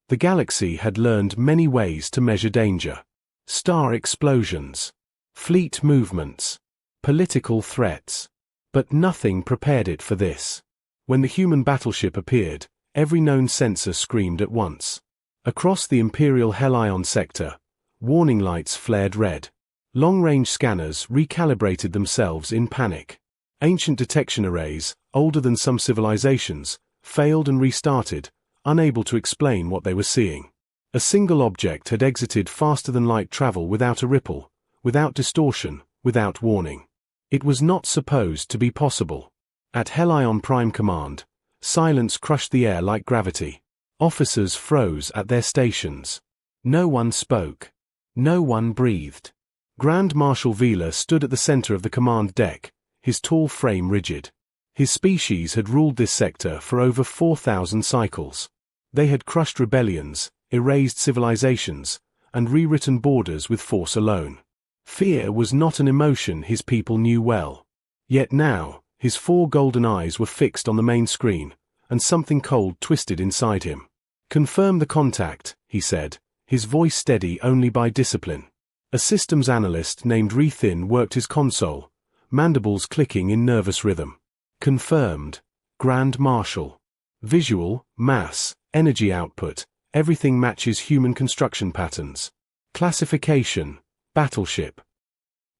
The galaxy had learned many ways to measure danger. Star explosions, fleet movements, political threats. But nothing prepared it for this. When the human battleship appeared, every known sensor screamed at once. Across the Imperial Helion sector, warning lights flared red. Long-range scanners recalibrated themselves in panic. Ancient detection arrays, older than some civilizations, failed and restarted, unable to explain what they were seeing. A single object had exited faster-than-light travel without a ripple, without distortion, without warning. It was not supposed to be possible. At Helion Prime Command, silence crushed the air like gravity. Officers froze at their stations. No one spoke. No one breathed. Grand Marshal Vila stood at the center of the command deck, his tall frame rigid. His species had ruled this sector for over 4,000 cycles. They had crushed rebellions, erased civilizations, and rewritten borders with force alone. Fear was not an emotion his people knew well. Yet now, his 4 golden eyes were fixed on the main screen, and something cold twisted inside him. "Confirm the contact," he said, his voice steady only by discipline. A systems analyst named Rethin worked his console, mandibles clicking in nervous rhythm. "Confirmed. Grand Marshal. Visual, mass, energy output, everything matches human construction patterns. Classification, battleship."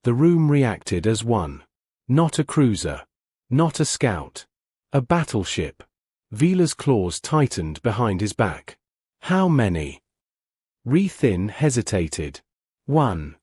The room reacted as one. Not a cruiser. Not a scout. A battleship. Vila's claws tightened behind his back. "How many?" Rethin hesitated. "1."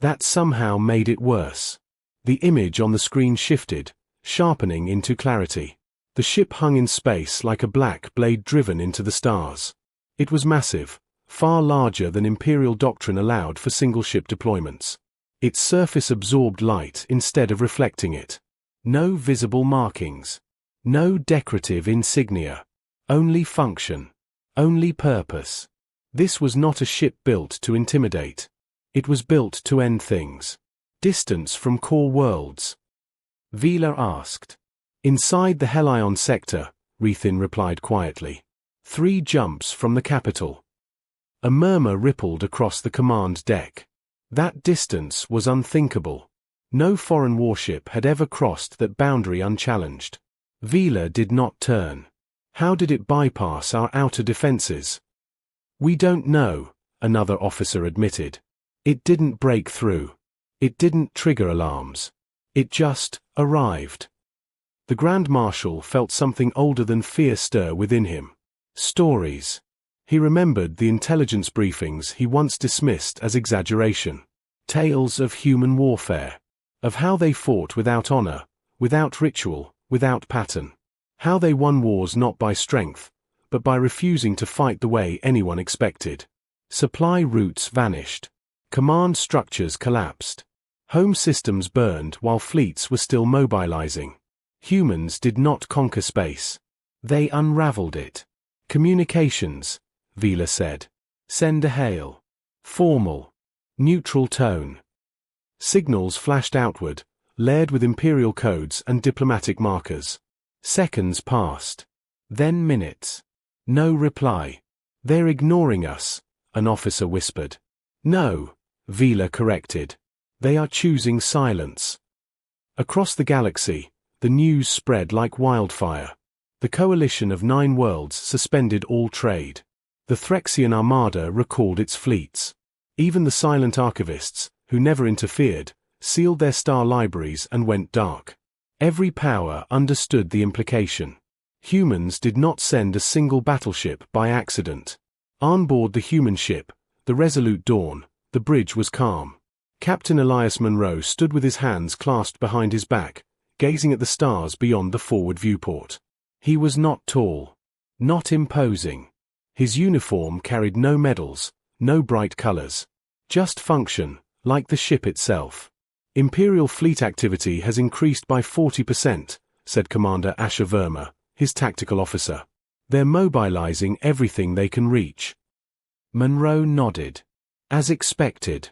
That somehow made it worse. The image on the screen shifted, sharpening into clarity. The ship hung in space like a black blade driven into the stars. It was massive, far larger than Imperial doctrine allowed for single-ship deployments. Its surface absorbed light instead of reflecting it. No visible markings. No decorative insignia. Only function. Only purpose. This was not a ship built to intimidate. It was built to end things. Distance from core worlds. Vila asked. "Inside the Helion sector," Rethin replied quietly. 3 jumps from the capital." A murmur rippled across the command deck. That distance was unthinkable. No foreign warship had ever crossed that boundary unchallenged. Vila did not turn. How did it bypass our outer defenses? "We don't know," another officer admitted. "It didn't break through. It didn't trigger alarms. It just arrived." The Grand Marshal felt something older than fear stir within him. Stories. He remembered the intelligence briefings he once dismissed as exaggeration. Tales of human warfare. Of how they fought without honor, without ritual, without pattern. How they won wars not by strength, but by refusing to fight the way anyone expected. Supply routes vanished. Command structures collapsed. Home systems burned while fleets were still mobilizing. Humans did not conquer space. They unraveled it. "Communications," Vila said. "Send a hail." Formal. Neutral tone. Signals flashed outward, layered with Imperial codes and diplomatic markers. Seconds passed. Then minutes. No reply. "They're ignoring us," an officer whispered. "No," Vila corrected. "They are choosing silence." Across the galaxy, the news spread like wildfire. The coalition of 9 worlds suspended all trade. The Threxian Armada recalled its fleets. Even the silent archivists, who never interfered, sealed their star libraries and went dark. Every power understood the implication. Humans did not send a single battleship by accident. On board the human ship, the Resolute Dawn, the bridge was calm. Captain Elias Monroe stood with his hands clasped behind his back, gazing at the stars beyond the forward viewport. He was not tall. Not imposing. His uniform carried no medals, no bright colors. Just function, like the ship itself. "Imperial fleet activity has increased by 40%, said Commander Asher Verma, his tactical officer. "They're mobilizing everything they can reach." Monroe nodded. "As expected."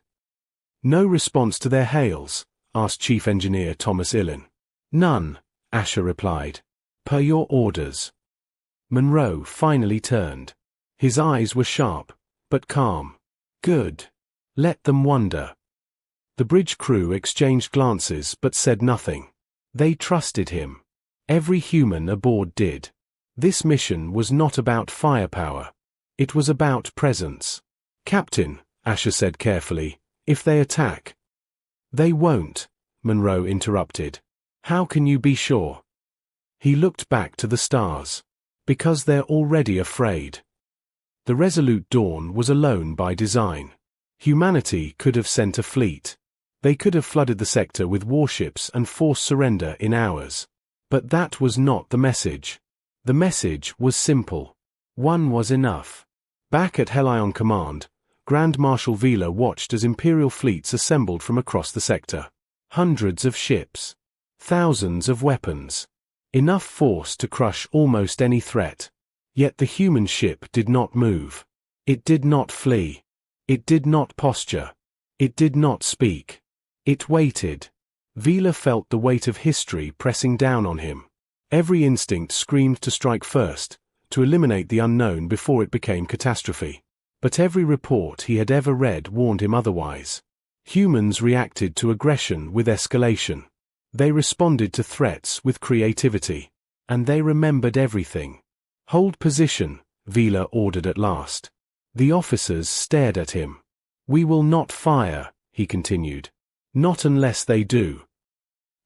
"No response to their hails?" asked Chief Engineer Thomas Illin. "None," Asher replied. "Per your orders." Monroe finally turned. His eyes were sharp, but calm. Good. Let them wonder. The bridge crew exchanged glances but said nothing. They trusted him. Every human aboard did. This mission was not about firepower. It was about presence. "Captain," Asher said carefully, "if they attack." "They won't," Monroe interrupted. "How can you be sure?" He looked back to the stars. "Because they're already afraid." The Resolute Dawn was alone by design. Humanity could have sent a fleet. They could have flooded the sector with warships and forced surrender in hours. But that was not the message. The message was simple. One was enough. Back at Helion Command, Grand Marshal Vila watched as Imperial fleets assembled from across the sector. Hundreds of ships. Thousands of weapons. Enough force to crush almost any threat. Yet the human ship did not move. It did not flee. It did not posture. It did not speak. It waited. Vila felt the weight of history pressing down on him. Every instinct screamed to strike first, to eliminate the unknown before it became catastrophe. But every report he had ever read warned him otherwise. Humans reacted to aggression with escalation. They responded to threats with creativity. And they remembered everything. "Hold position," Vila ordered at last. The officers stared at him. "We will not fire," he continued. "Not unless they do."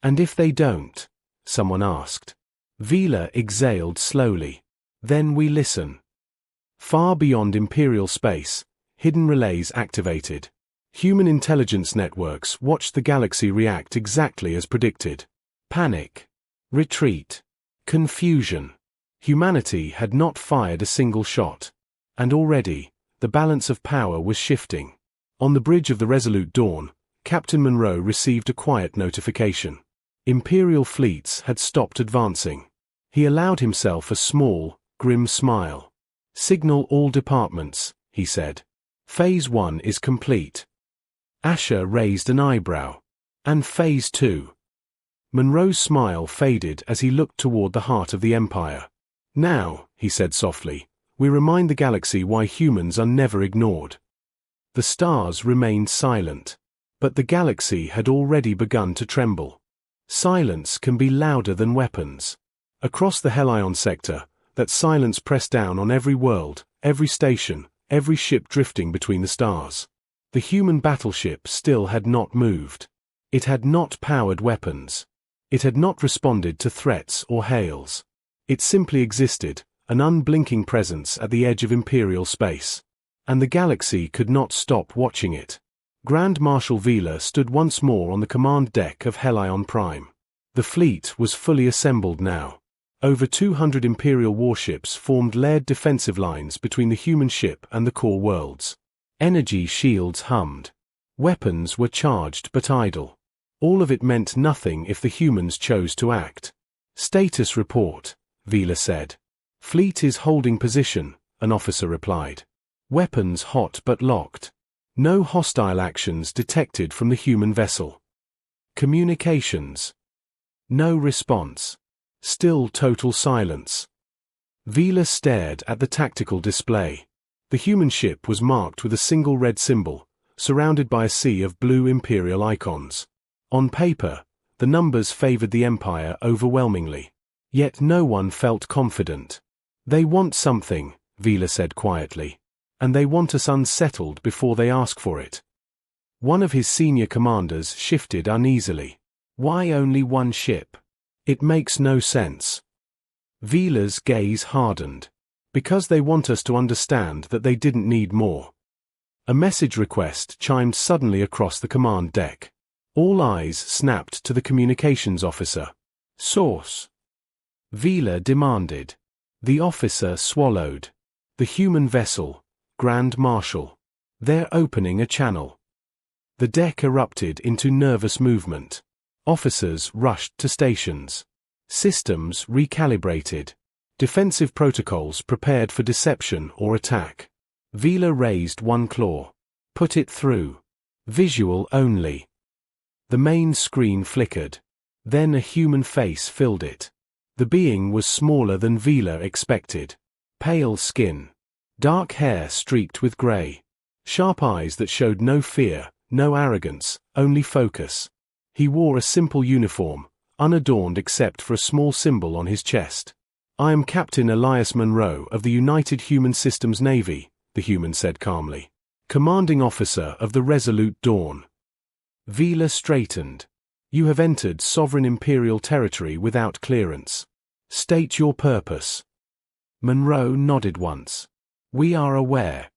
"And if they don't?" someone asked. Vila exhaled slowly. "Then we listen." Far beyond Imperial space, hidden relays activated. Human intelligence networks watched the galaxy react exactly as predicted. Panic. Retreat. Confusion. Humanity had not fired a single shot. And already, the balance of power was shifting. On the bridge of the Resolute Dawn, Captain Monroe received a quiet notification. Imperial fleets had stopped advancing. He allowed himself a small, grim smile. "Signal all departments," he said. "Phase 1 is complete." Asher raised an eyebrow. "And Phase 2?" Monroe's smile faded as he looked toward the heart of the Empire. "Now," he said softly, "we remind the galaxy why humans are never ignored." The stars remained silent. But the galaxy had already begun to tremble. Silence can be louder than weapons. Across the Helion sector, that silence pressed down on every world, every station, every ship drifting between the stars. The human battleship still had not moved. It had not powered weapons. It had not responded to threats or hails. It simply existed, an unblinking presence at the edge of Imperial space. And the galaxy could not stop watching it. Grand Marshal Vila stood once more on the command deck of Helion Prime. The fleet was fully assembled now. Over 200 Imperial warships formed layered defensive lines between the human ship and the core worlds. Energy shields hummed. Weapons were charged but idle. All of it meant nothing if the humans chose to act. "Status report," Vila said. "Fleet is holding position," an officer replied. "Weapons hot but locked. No hostile actions detected from the human vessel. Communications. No response. Still total silence." Vila stared at the tactical display. The human ship was marked with a single red symbol, surrounded by a sea of blue Imperial icons. On paper, the numbers favored the Empire overwhelmingly. Yet no one felt confident. "They want something," Vila said quietly. "And they want us unsettled before they ask for it." One of his senior commanders shifted uneasily. "Why only one ship? It makes no sense." Vila's gaze hardened. "Because they want us to understand that they didn't need more." A message request chimed suddenly across the command deck. All eyes snapped to the communications officer. "Source?" Vila demanded. The officer swallowed. "The human vessel. Grand Marshal. They're opening a channel." The deck erupted into nervous movement. Officers rushed to stations. Systems recalibrated. Defensive protocols prepared for deception or attack. Vila raised one claw. "Put it through. Visual only." The main screen flickered. Then a human face filled it. The being was smaller than Vila expected. Pale skin. Dark hair streaked with grey. Sharp eyes that showed no fear, no arrogance, only focus. He wore a simple uniform, unadorned except for a small symbol on his chest. "I am Captain Elias Monroe of the United Human Systems Navy," the human said calmly. "Commanding officer of the Resolute Dawn." Vila straightened. "You have entered sovereign Imperial territory without clearance. State your purpose." Monroe nodded once. "We are aware."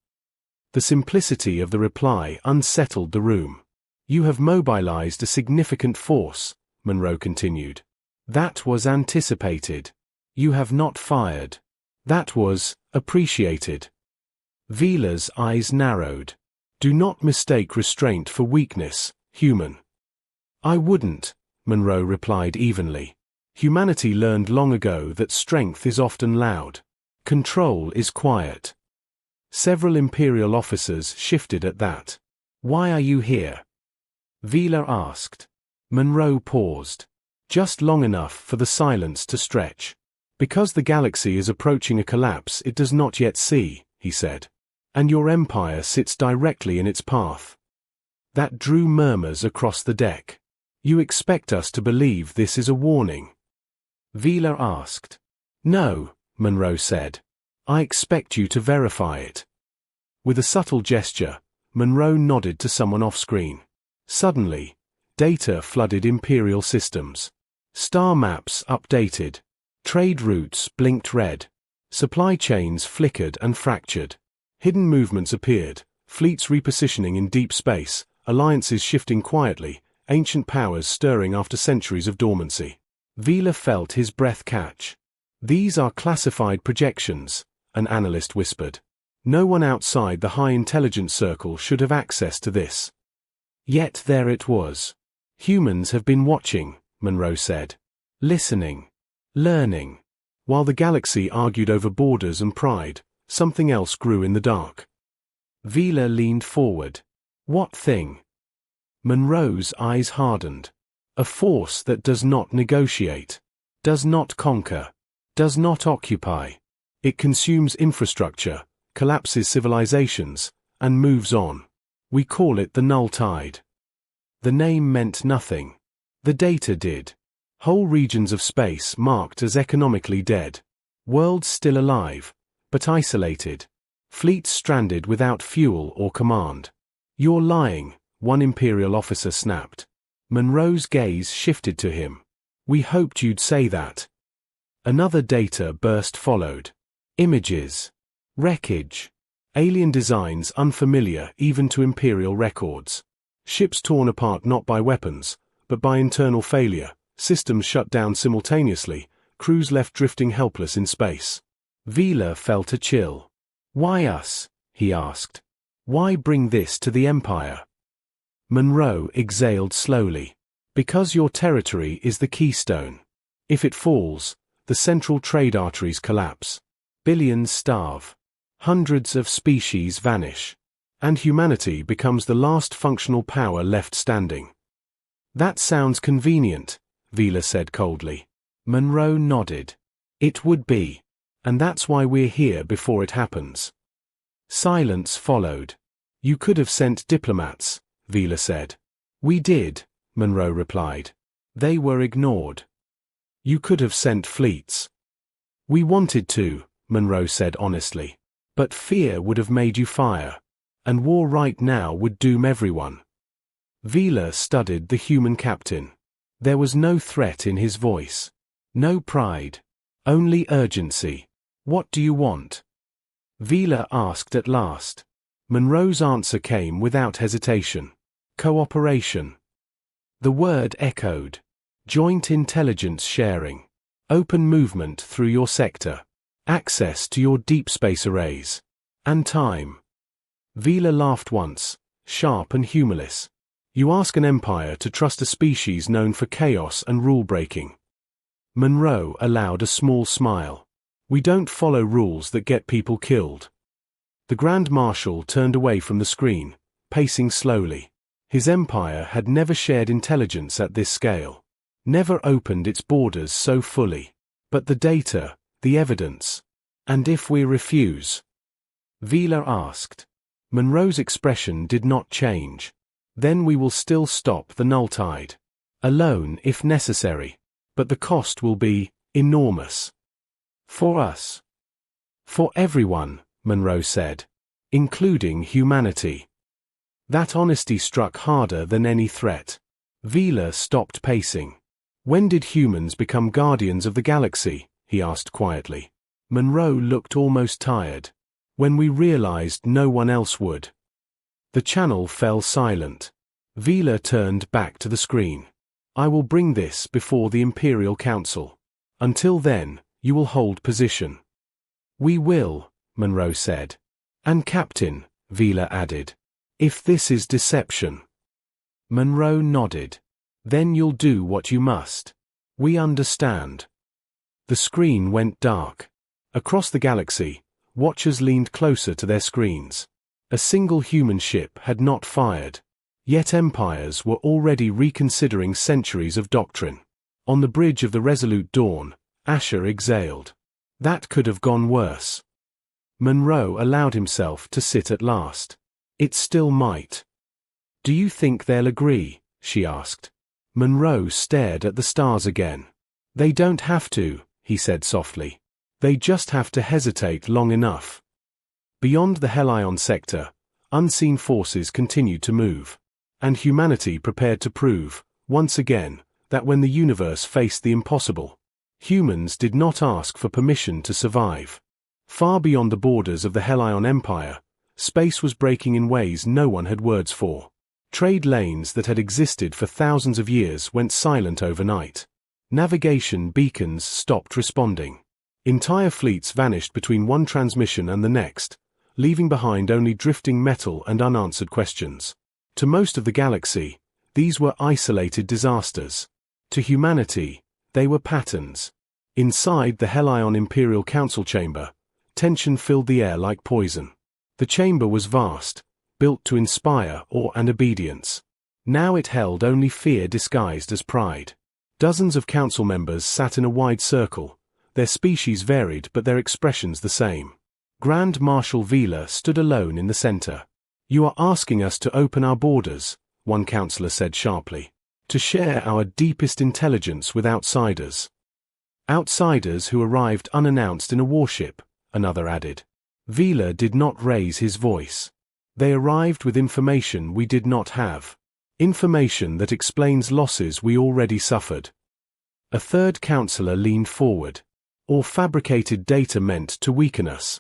The simplicity of the reply unsettled the room. "You have mobilized a significant force," Monroe continued. "That was anticipated. You have not fired. That was appreciated." Vila's eyes narrowed. "Do not mistake restraint for weakness, human." "I wouldn't," Monroe replied evenly. "Humanity learned long ago that strength is often loud. Control is quiet." Several Imperial officers shifted at that. "Why are you here?" Vila asked. Monroe paused. Just long enough for the silence to stretch. "Because the galaxy is approaching a collapse it does not yet see," he said. "And your empire sits directly in its path." That drew murmurs across the deck. "You expect us to believe this is a warning?" Vila asked. "No," Monroe said. "I expect you to verify it." With a subtle gesture, Monroe nodded to someone off-screen. Suddenly, data flooded Imperial systems. Star maps updated. Trade routes blinked red. Supply chains flickered and fractured. Hidden movements appeared, fleets repositioning in deep space, alliances shifting quietly, ancient powers stirring after centuries of dormancy. Vila felt his breath catch. "These are classified projections," an analyst whispered. "No one outside the high intelligence circle should have access to this." Yet there it was. "Humans have been watching," Monroe said. "Listening. Learning." While the galaxy argued over borders and pride, something else grew in the dark. Vila leaned forward. "What thing?" Monroe's eyes hardened. "A force that does not negotiate. Does not conquer. Does not occupy. It consumes infrastructure, collapses civilizations, and moves on. We call it the null tide." The name meant nothing. The data did. Whole regions of space marked as economically dead. Worlds still alive, but isolated. Fleets stranded without fuel or command. "You're lying," one Imperial officer snapped. Monroe's gaze shifted to him. "We hoped you'd say that." Another data burst followed. Images. Wreckage. Alien designs unfamiliar even to Imperial records. Ships torn apart not by weapons, but by internal failure, systems shut down simultaneously, crews left drifting helpless in space. Vila felt a chill. "Why us?" he asked. "Why bring this to the Empire?" Monroe exhaled slowly. "Because your territory is the keystone. If it falls, the central trade arteries collapse. Billions starve. Hundreds of species vanish. And humanity becomes the last functional power left standing." "That sounds convenient," Vila said coldly. Monroe nodded. "It would be. And that's why we're here before it happens." Silence followed. "You could have sent diplomats," Vila said. "We did," Monroe replied. "They were ignored." "You could have sent fleets." "We wanted to," Monroe said honestly. "But fear would have made you fire. And war right now would doom everyone." Vila studied the human captain. There was no threat in his voice. No pride. Only urgency. "What do you want?" Vila asked at last. Monroe's answer came without hesitation. "Cooperation." The word echoed. "Joint intelligence sharing. Open movement through your sector. Access to your deep space arrays. And time." Vila laughed once, sharp and humorless. "You ask an empire to trust a species known for chaos and rule-breaking." Monroe allowed a small smile. "We don't follow rules that get people killed." The Grand Marshal turned away from the screen, pacing slowly. His empire had never shared intelligence at this scale. Never opened its borders so fully. But the data, the evidence. "And if we refuse?" Vila asked. Monroe's expression did not change. Then we will still stop the null tide. Alone if necessary. But the cost will be enormous. For us. For everyone, Monroe said. Including humanity. That honesty struck harder than any threat. Vila stopped pacing. When did humans become guardians of the galaxy? He asked quietly. Monroe looked almost tired. When we realized no one else would. The channel fell silent. Vila turned back to the screen. I will bring this before the Imperial Council. Until then, you will hold position. We will, Monroe said. And Captain, Vila added. If this is deception. Monroe nodded. Then you'll do what you must. We understand. The screen went dark. Across the galaxy, watchers leaned closer to their screens. A single human ship had not fired. Yet empires were already reconsidering centuries of doctrine. On the bridge of the Resolute Dawn, Asher exhaled. That could have gone worse. Monroe allowed himself to sit at last. It still might. Do you think they'll agree? She asked. Monroe stared at the stars again. They don't have to, he said softly. They just have to hesitate long enough. Beyond the Helion sector, unseen forces continued to move. And humanity prepared to prove, once again, that when the universe faced the impossible, humans did not ask for permission to survive. Far beyond the borders of the Helion Empire, space was breaking in ways no one had words for. Trade lanes that had existed for thousands of years went silent overnight. Navigation beacons stopped responding. Entire fleets vanished between one transmission and the next, leaving behind only drifting metal and unanswered questions. To most of the galaxy, these were isolated disasters. To humanity, they were patterns. Inside the Helion Imperial Council chamber, tension filled the air like poison. The chamber was vast, built to inspire awe and obedience. Now it held only fear disguised as pride. Dozens of council members sat in a wide circle, their species varied but their expressions the same. Grand Marshal Vila stood alone in the center. You are asking us to open our borders, one councillor said sharply. To share our deepest intelligence with outsiders. Outsiders who arrived unannounced in a warship, another added. Vila did not raise his voice. They arrived with information we did not have. Information that explains losses we already suffered. A third councillor leaned forward. Or fabricated data meant to weaken us.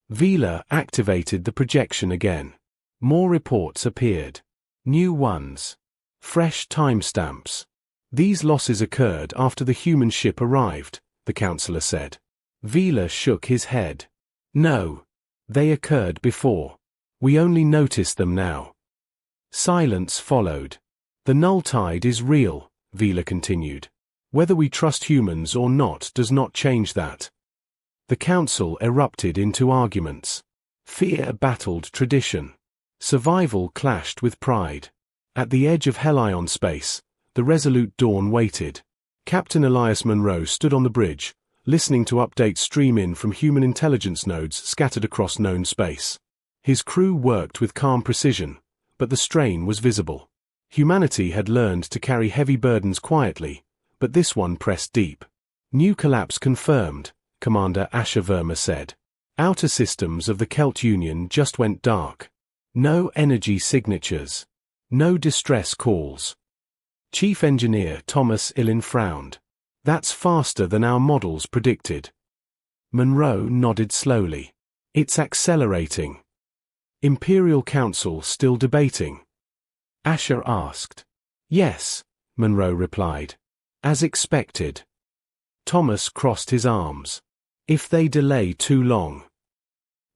Vila activated the projection again. More reports appeared. New ones. Fresh timestamps. These losses occurred after the human ship arrived, the councillor said. Vila shook his head. No. They occurred before. We only notice them now. Silence followed. The null tide is real, Vila continued. Whether we trust humans or not does not change that. The council erupted into arguments. Fear battled tradition. Survival clashed with pride. At the edge of Helion space, the Resolute Dawn waited. Captain Elias Monroe stood on the bridge, listening to updates stream in from human intelligence nodes scattered across known space. His crew worked with calm precision, but the strain was visible. Humanity had learned to carry heavy burdens quietly, but this one pressed deep. New collapse confirmed, Commander Asher said. Outer systems of the Kelt Union just went dark. No energy signatures. No distress calls. Chief Engineer Thomas Illin frowned. That's faster than our models predicted. Monroe nodded slowly. It's accelerating. Imperial Council still debating? Asher asked. Yes, Monroe replied. As expected. Thomas crossed his arms. If they delay too long.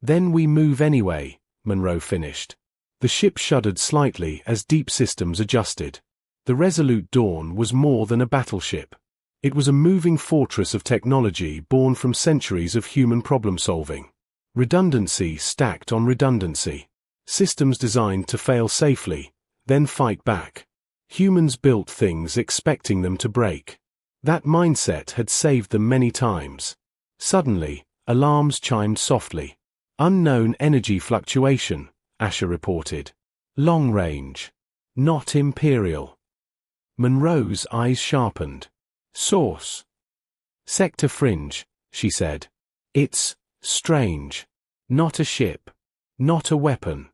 Then we move anyway, Monroe finished. The ship shuddered slightly as deep systems adjusted. The Resolute Dawn was more than a battleship. It was a moving fortress of technology born from centuries of human problem-solving. Redundancy stacked on redundancy. Systems designed to fail safely, then fight back. Humans built things expecting them to break. That mindset had saved them many times. Suddenly, alarms chimed softly. Unknown energy fluctuation, Asher reported. Long range. Not Imperial. Monroe's eyes sharpened. Source. Sector fringe, she said. It's strange. Not a ship. Not a weapon.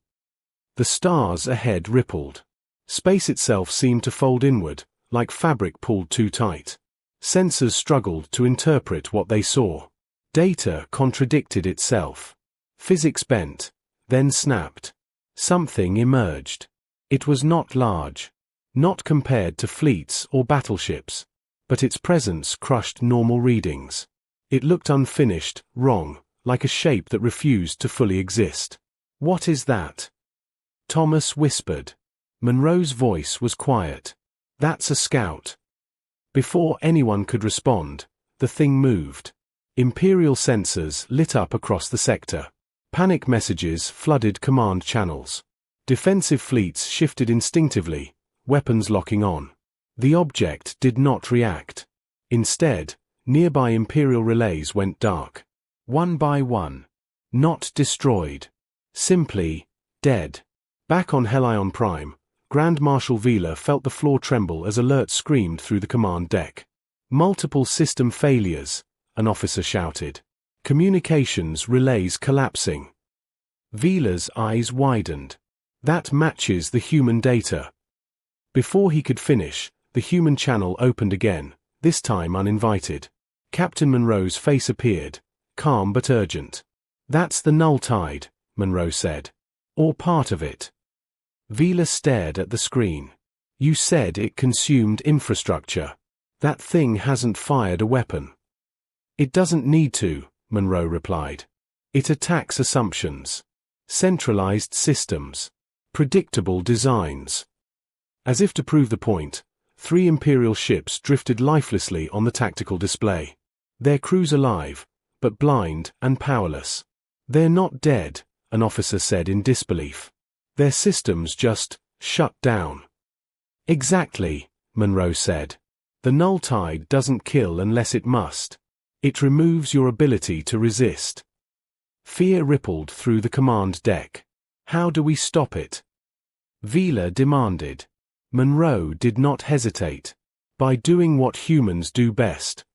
The stars ahead rippled. Space itself seemed to fold inward, like fabric pulled too tight. Sensors struggled to interpret what they saw. Data contradicted itself. Physics bent, then snapped. Something emerged. It was not large. Not compared to fleets or battleships. But its presence crushed normal readings. It looked unfinished, wrong, like a shape that refused to fully exist. What is that? Thomas whispered. Monroe's voice was quiet. That's a scout. Before anyone could respond, the thing moved. Imperial sensors lit up across the sector. Panic messages flooded command channels. Defensive fleets shifted instinctively, weapons locking on. The object did not react. Instead, nearby Imperial relays went dark. One by one. Not destroyed. Simply dead. Back on Helion Prime, Grand Marshal Vila felt the floor tremble as alerts screamed through the command deck. Multiple system failures, an officer shouted. Communications relays collapsing. Vila's eyes widened. That matches the human data. Before he could finish, the human channel opened again, this time uninvited. Captain Monroe's face appeared, calm but urgent. That's the null tide, Monroe said. Or part of it. Vila stared at the screen. You said it consumed infrastructure. That thing hasn't fired a weapon. It doesn't need to, Monroe replied. It attacks assumptions. Centralized systems. Predictable designs. As if to prove the point, 3 Imperial ships drifted lifelessly on the tactical display. Their crews alive, but blind and powerless. They're not dead, an officer said in disbelief. Their systems just shut down. Exactly, Monroe said. The null tide doesn't kill unless it must. It removes your ability to resist. Fear rippled through the command deck. How do we stop it? Vila demanded. Monroe did not hesitate. By doing what humans do best.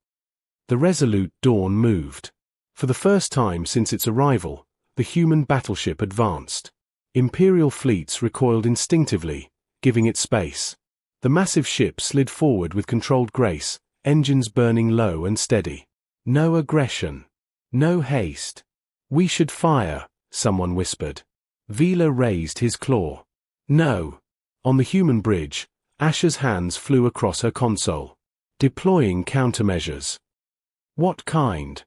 The resolute Dawn moved. For the first time since its arrival, the human battleship advanced. Imperial fleets recoiled instinctively, giving it space. The massive ship slid forward with controlled grace, engines burning low and steady. No aggression. No haste. We should fire, someone whispered. Vila raised his claw. No. On the human bridge, Asher's hands flew across her console. Deploying countermeasures. What kind?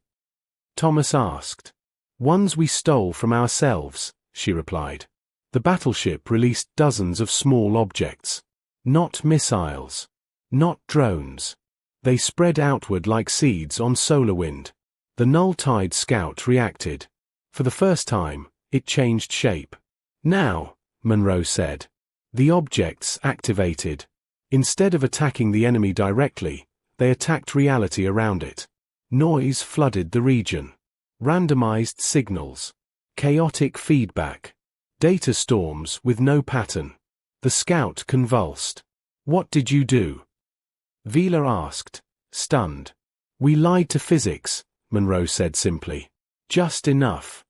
Thomas asked. Ones we stole from ourselves, she replied. The battleship released dozens of small objects. Not missiles. Not drones. They spread outward like seeds on solar wind. The null tide scout reacted. For the first time, it changed shape. Now, Monroe said. The objects activated. Instead of attacking the enemy directly, they attacked reality around it. Noise flooded the region. Randomized signals. Chaotic feedback. Data storms with no pattern. The scout convulsed. What did you do? Vila asked, stunned. We lied to physics, Monroe said simply. Just enough.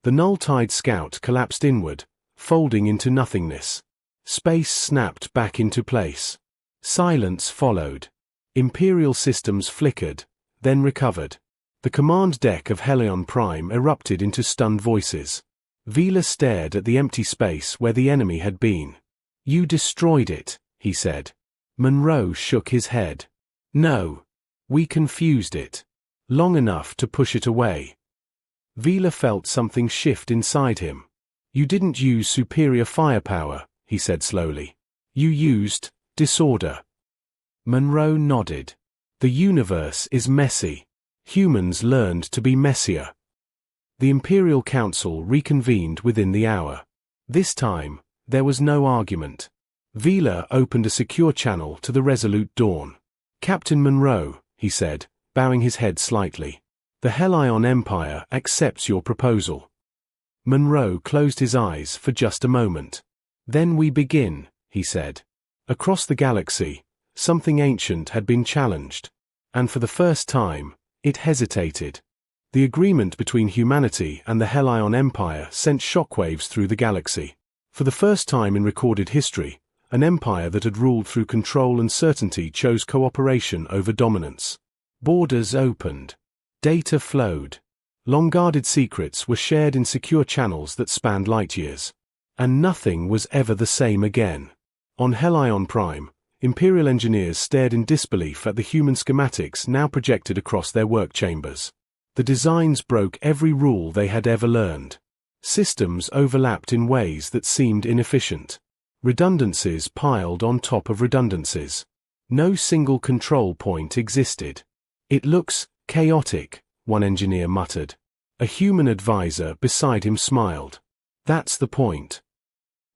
The null tide scout collapsed inward, folding into nothingness. Space snapped back into place. Silence followed. Imperial systems flickered, then recovered. The command deck of Helion Prime erupted into stunned voices. Vila stared at the empty space where the enemy had been. You destroyed it, he said. Monroe shook his head. No. We confused it. Long enough to push it away. Vila felt something shift inside him. You didn't use superior firepower, he said slowly. You used disorder. Monroe nodded. The universe is messy. Humans learned to be messier. The Imperial Council reconvened within the hour. This time, there was no argument. Vila opened a secure channel to the resolute Dawn. Captain Monroe, he said, bowing his head slightly. The Helion Empire accepts your proposal. Monroe closed his eyes for just a moment. Then we begin, he said. Across the galaxy, something ancient had been challenged. And for the first time, it hesitated. The agreement between humanity and the Hellion Empire sent shockwaves through the galaxy. For the first time in recorded history, an empire that had ruled through control and certainty chose cooperation over dominance. Borders opened. Data flowed. Long-guarded secrets were shared in secure channels that spanned light-years. And nothing was ever the same again. On Hellion Prime, Imperial engineers stared in disbelief at the human schematics now projected across their work chambers. The designs broke every rule they had ever learned. Systems overlapped in ways that seemed inefficient. Redundancies piled on top of redundancies. No single control point existed. "It looks chaotic," one engineer muttered. A human advisor beside him smiled. "That's the point."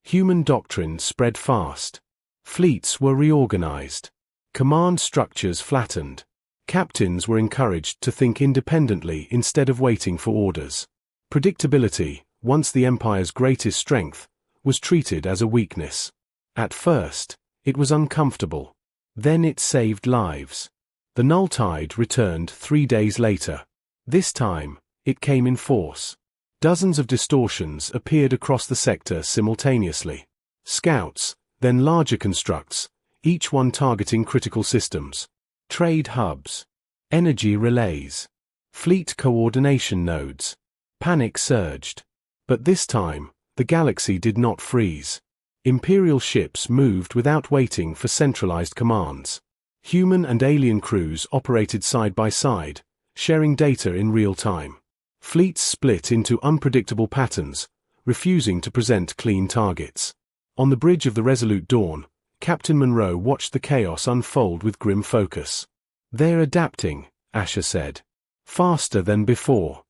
Human doctrine spread fast. Fleets were reorganized. Command structures flattened. Captains were encouraged to think independently instead of waiting for orders. Predictability, once the Empire's greatest strength, was treated as a weakness. At first, it was uncomfortable. Then it saved lives. The null tide returned 3 days later. This time, it came in force. Dozens of distortions appeared across the sector simultaneously. Scouts, then larger constructs, each one targeting critical systems. Trade hubs. Energy relays. Fleet coordination nodes. Panic surged. But this time, the galaxy did not freeze. Imperial ships moved without waiting for centralized commands. Human and alien crews operated side by side, sharing data in real time. Fleets split into unpredictable patterns, refusing to present clean targets. On the bridge of the Resolute Dawn, Captain Monroe watched the chaos unfold with grim focus. "They're adapting," Asher said. "Faster than before."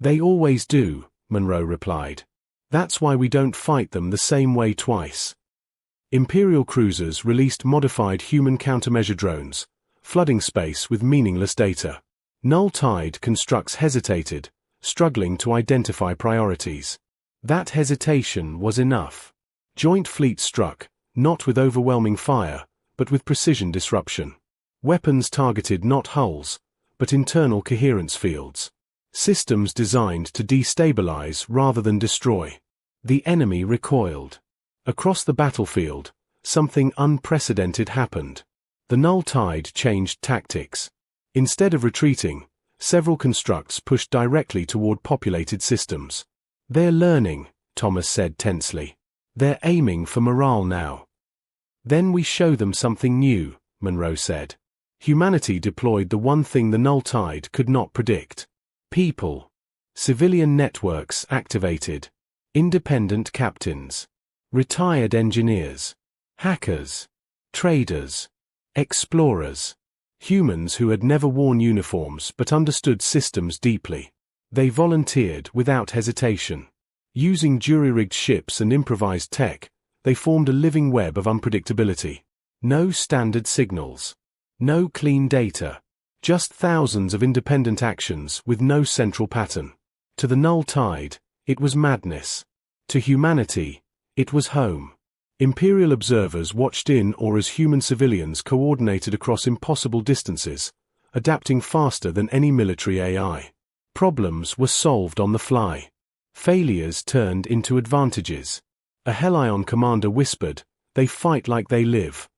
"They always do," Monroe replied. "That's why we don't fight them the same way twice." Imperial cruisers released modified human countermeasure drones, flooding space with meaningless data. Null tide constructs hesitated, struggling to identify priorities. That hesitation was enough. Joint fleets struck, not with overwhelming fire, but with precision disruption. Weapons targeted not hulls, but internal coherence fields. Systems designed to destabilize rather than destroy. The enemy recoiled. Across the battlefield, something unprecedented happened. The null tide changed tactics. Instead of retreating, several constructs pushed directly toward populated systems. "They're learning," Thomas said tensely. "They're aiming for morale now." "Then we show them something new," Monroe said. Humanity deployed the one thing the null tide could not predict. People. Civilian networks activated. Independent captains. Retired engineers. Hackers. Traders. Explorers. Humans who had never worn uniforms but understood systems deeply. They volunteered without hesitation. Using jury-rigged ships and improvised tech, they formed a living web of unpredictability. No standard signals. No clean data. Just thousands of independent actions with no central pattern. To the null tide, it was madness. To humanity, it was home. Imperial observers watched in or as human civilians coordinated across impossible distances, adapting faster than any military AI. Problems were solved on the fly. Failures turned into advantages. A Hellion commander whispered, "They fight like they live."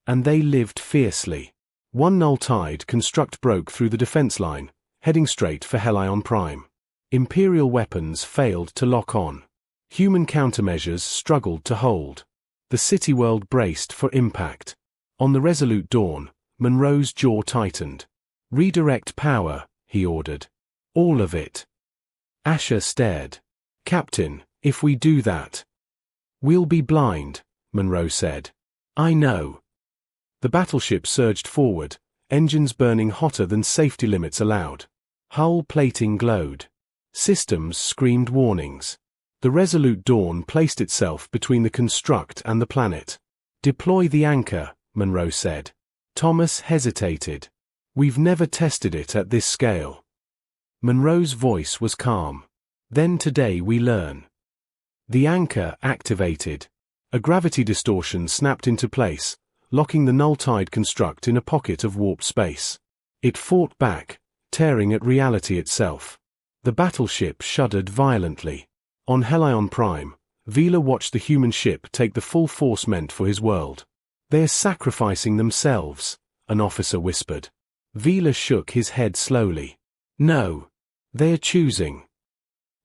And they lived fiercely. One null tide construct broke through the defense line, heading straight for Hellion Prime. Imperial weapons failed to lock on. Human countermeasures struggled to hold. The city world braced for impact. On the Resolute Dawn, Monroe's jaw tightened. "Redirect power," he ordered. "All of it." Asher stared. "Captain, if we do that, we'll be blind," Monroe said. "I know." The battleship surged forward, engines burning hotter than safety limits allowed. Hull plating glowed. Systems screamed warnings. The Resolute Dawn placed itself between the construct and the planet. "Deploy the anchor," Monroe said. Thomas hesitated. "We've never tested it at this scale." Monroe's voice was calm. Then today we learn. The anchor activated. A gravity distortion snapped into place, locking the null-tide construct in a pocket of warp space. It fought back, tearing at reality itself. The battleship shuddered violently. On Helion Prime, Vila watched the human ship take the full force meant for his world. "They're sacrificing themselves," an officer whispered. Vila shook his head slowly. "No. They're choosing."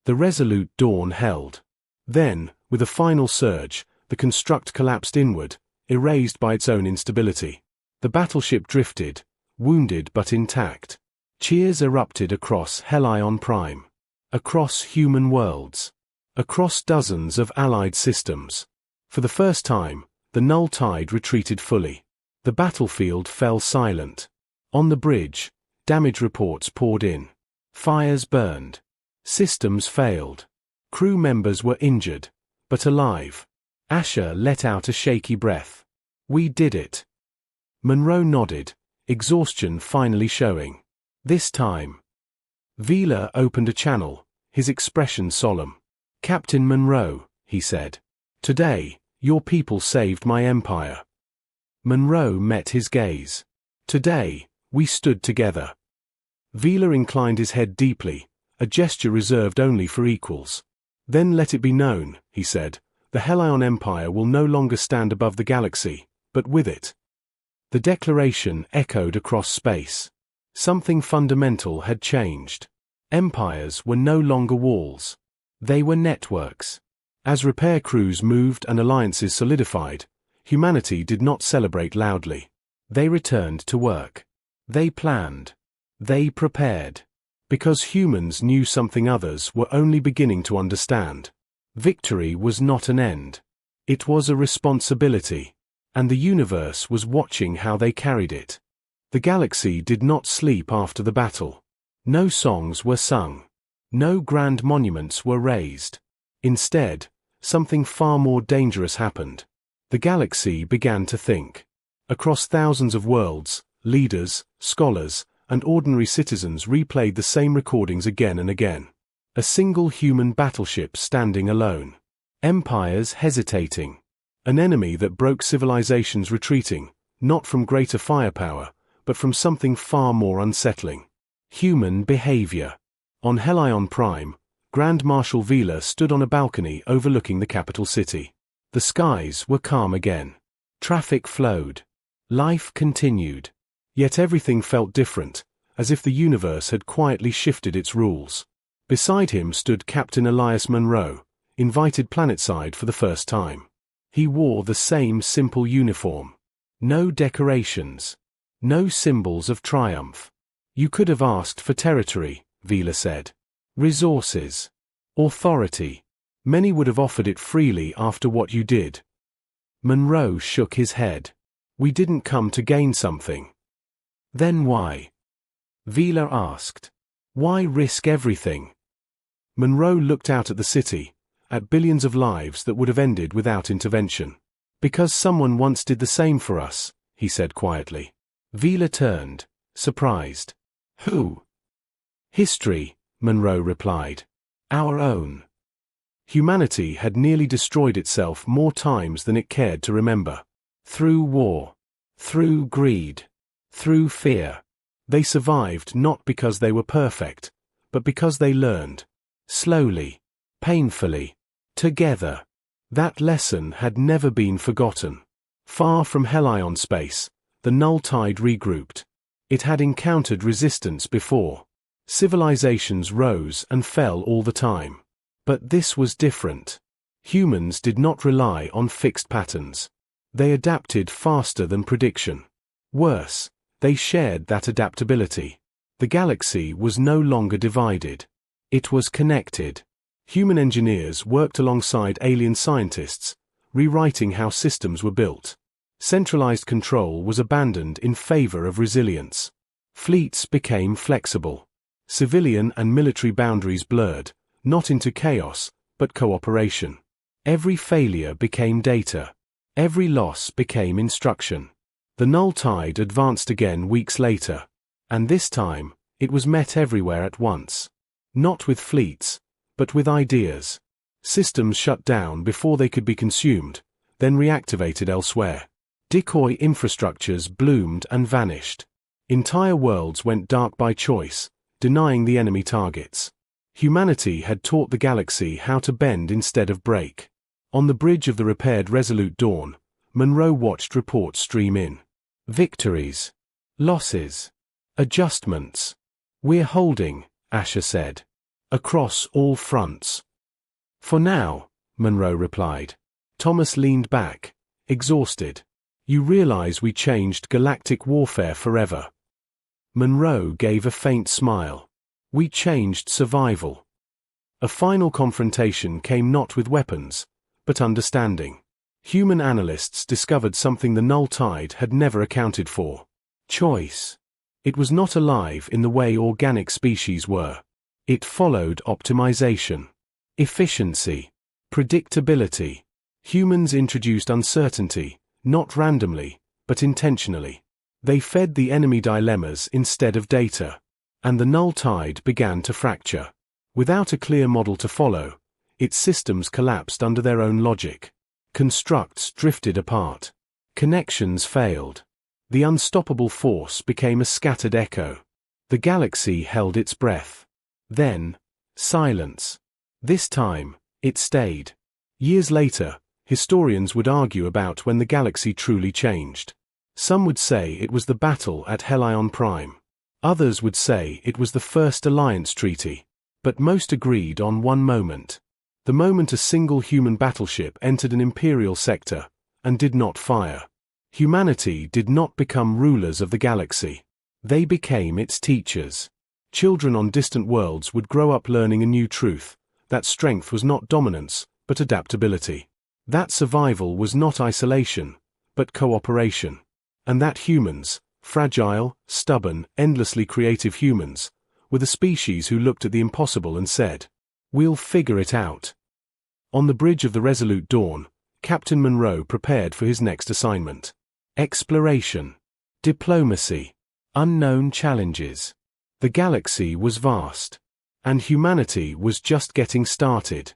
The resolute dawn held. Then, with a final surge, the construct collapsed inward, erased by its own instability. The battleship drifted, wounded but intact. Cheers erupted across Helion Prime. Across human worlds. Across dozens of allied systems. For the first time, the null tide retreated fully. The battlefield fell silent. On the bridge, damage reports poured in. Fires burned. Systems failed. Crew members were injured, but alive. Asher let out a shaky breath. "We did it." Monroe nodded, exhaustion finally showing. This time. Vila opened a channel, his expression solemn. "Captain Monroe," he said. "Today, your people saved my empire." Monroe met his gaze. "Today, we stood together." Vila inclined his head deeply, a gesture reserved only for equals. "Then let it be known," he said, "the Helion Empire will no longer stand above the galaxy, but with it." The declaration echoed across space. Something fundamental had changed. Empires were no longer walls. They were networks. As repair crews moved and alliances solidified, humanity did not celebrate loudly. They returned to work. They planned. They prepared. Because humans knew something others were only beginning to understand. Victory was not an end. It was a responsibility. And the universe was watching how they carried it. The galaxy did not sleep after the battle. No songs were sung. No grand monuments were raised. Instead, something far more dangerous happened. The galaxy began to think. Across thousands of worlds, leaders, scholars, and ordinary citizens replayed the same recordings again and again. A single human battleship standing alone. Empires hesitating. An enemy that broke civilizations retreating, not from greater firepower, but from something far more unsettling. Human behavior. On Helion Prime, Grand Marshal Vila stood on a balcony overlooking the capital city. The skies were calm again. Traffic flowed. Life continued. Yet everything felt different, as if the universe had quietly shifted its rules. Beside him stood Captain Elias Monroe, invited planetside for the first time. He wore the same simple uniform. No decorations. No symbols of triumph. "You could have asked for territory," Vila said. "Resources. Authority. Many would have offered it freely after what you did." Monroe shook his head. "We didn't come to gain something." "Then why?" Vila asked. "Why risk everything?" Monroe looked out at the city, at billions of lives that would have ended without intervention. "Because someone once did the same for us," he said quietly. Vila turned, surprised. "Who?" "History," Monroe replied. "Our own." Humanity had nearly destroyed itself more times than it cared to remember. Through war. Through greed. Through fear. They survived not because they were perfect, but because they learned. Slowly. Painfully. Together. That lesson had never been forgotten. Far from Helion space, the null tide regrouped. It had encountered resistance before. Civilizations rose and fell all the time. But this was different. Humans did not rely on fixed patterns. They adapted faster than prediction. Worse, they shared that adaptability. The galaxy was no longer divided. It was connected. Human engineers worked alongside alien scientists, rewriting how systems were built. Centralized control was abandoned in favor of resilience. Fleets became flexible. Civilian and military boundaries blurred, not into chaos, but cooperation. Every failure became data. Every loss became instruction. The null tide advanced again weeks later, and this time, it was met everywhere at once. Not with fleets, but with ideas. Systems shut down before they could be consumed, then reactivated elsewhere. Decoy infrastructures bloomed and vanished. Entire worlds went dark by choice, denying the enemy targets. Humanity had taught the galaxy how to bend instead of break. On the bridge of the repaired Resolute Dawn, Monroe watched reports stream in. Victories. Losses. Adjustments. "We're holding," Asher said. "Across all fronts." "For now," Monroe replied. Thomas leaned back, exhausted. "You realize we changed galactic warfare forever." Monroe gave a faint smile. "We changed survival." A final confrontation came not with weapons, but understanding. Human analysts discovered something the Null Tide had never accounted for. Choice. It was not alive in the way organic species were. It followed optimization. Efficiency. Predictability. Humans introduced uncertainty, not randomly, but intentionally. They fed the enemy dilemmas instead of data. And the Null Tide began to fracture. Without a clear model to follow, its systems collapsed under their own logic. Constructs drifted apart. Connections failed. The unstoppable force became a scattered echo. The galaxy held its breath. Then, silence. This time, it stayed. Years later, historians would argue about when the galaxy truly changed. Some would say it was the battle at Helion Prime. Others would say it was the First Alliance Treaty. But most agreed on one moment. The moment a single human battleship entered an Imperial sector, and did not fire. Humanity did not become rulers of the galaxy. They became its teachers. Children on distant worlds would grow up learning a new truth, that strength was not dominance, but adaptability. That survival was not isolation, but cooperation. And that humans, fragile, stubborn, endlessly creative humans, were the species who looked at the impossible and said, "We'll figure it out." On the bridge of the Resolute Dawn, Captain Monroe prepared for his next assignment. Exploration. Diplomacy. Unknown challenges. The galaxy was vast. And humanity was just getting started.